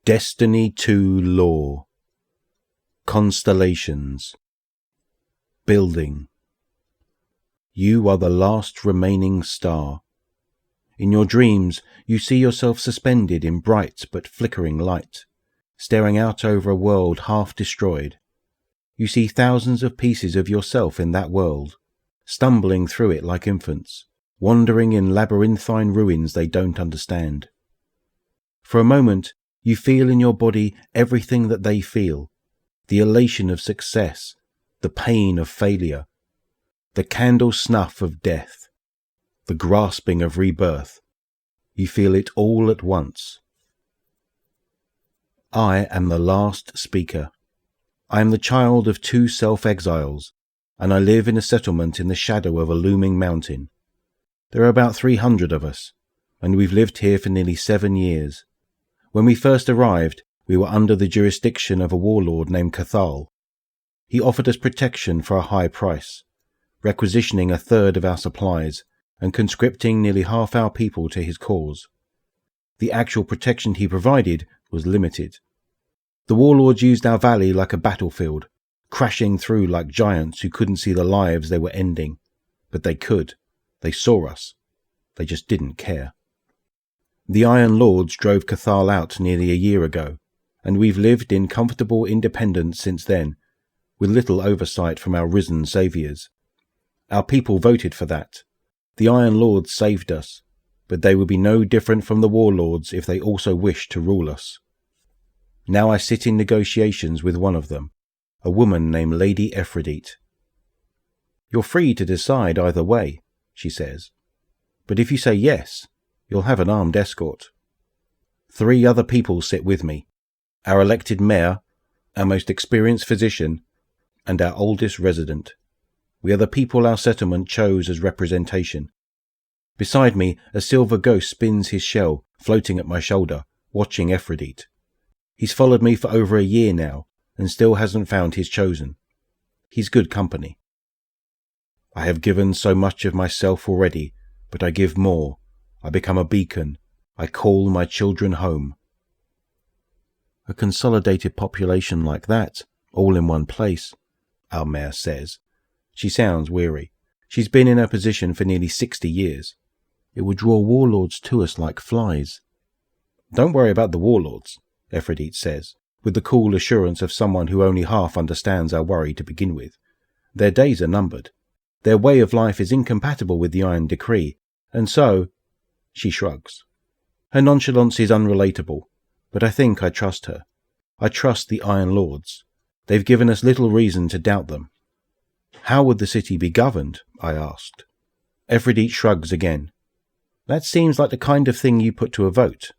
Destiny 2 Law. Constellations. Building. You are the last remaining star. In your dreams, you see yourself suspended in bright but flickering light, staring out over a world half destroyed. You see thousands of pieces of yourself in that world, stumbling through it like infants, wandering in labyrinthine ruins they don't understand. For a moment, you feel in your body everything that they feel, the elation of success, the pain of failure, the candle snuff of death, the grasping of rebirth. You feel it all at once. I am the last speaker. I am the child of 2 self-exiles, and I live in a settlement in the shadow of a looming mountain. There are about 300 of us, and we've lived here for nearly 7 years. When we first arrived, we were under the jurisdiction of a warlord named Cathal. He offered us protection for a high price, requisitioning 1/3 of our supplies and conscripting nearly half our people to his cause. The actual protection he provided was limited. The warlords used our valley like a battlefield, crashing through like giants who couldn't see the lives they were ending. But they could. They saw us. They just didn't care. The Iron Lords drove Cathal out nearly a year ago, and we've lived in comfortable independence since then, with little oversight from our risen saviours. Our people voted for that. The Iron Lords saved us, but they would be no different from the warlords if they also wished to rule us. Now I sit in negotiations with one of them, a woman named Lady Aphrodite. You're free to decide either way, she says, but if you say yes, you'll have an armed escort. 3 other people sit with me, our elected mayor, our most experienced physician, and our oldest resident. We are the people our settlement chose as representation. Beside me, a silver ghost spins his shell, floating at my shoulder, watching Aphrodite. He's followed me for over a year now, and still hasn't found his chosen. He's good company. I have given so much of myself already, but I give more. I become a beacon. I call my children home. A consolidated population like that, all in one place, our mayor says. She sounds weary. She's been in her position for nearly 60 years. It would draw warlords to us like flies. Don't worry about the warlords, Aphrodite says, with the cool assurance of someone who only half understands our worry to begin with. Their days are numbered. Their way of life is incompatible with the Iron Decree, and so... She shrugs. Her nonchalance is unrelatable, but I think I trust her. I trust the Iron Lords. They've given us little reason to doubt them. How would the city be governed? I asked. Aphrodite shrugs again. That seems like the kind of thing you put to a vote.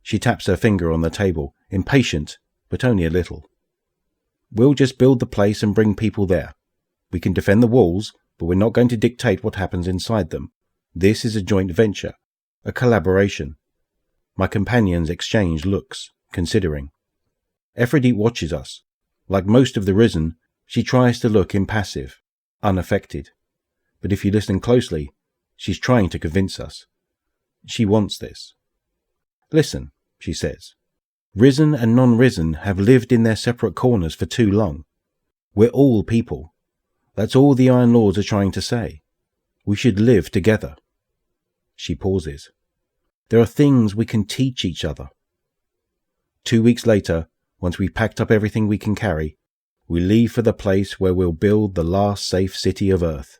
She taps her finger on the table, impatient, but only a little. We'll just build the place and bring people there. We can defend the walls, but we're not going to dictate what happens inside them. This is a joint venture, a collaboration. My companions exchange looks, considering. Aphrodite watches us. Like most of the Risen, she tries to look impassive, unaffected. But if you listen closely, she's trying to convince us. She wants this. Listen, she says. Risen and non-risen have lived in their separate corners for too long. We're all people. That's all the Iron Lords are trying to say. We should live together. She pauses. There are things we can teach each other. 2 weeks later, once we've packed up everything we can carry, we leave for the place where we'll build the last safe city of Earth.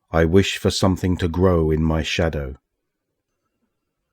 I wish for something to grow in my shadow.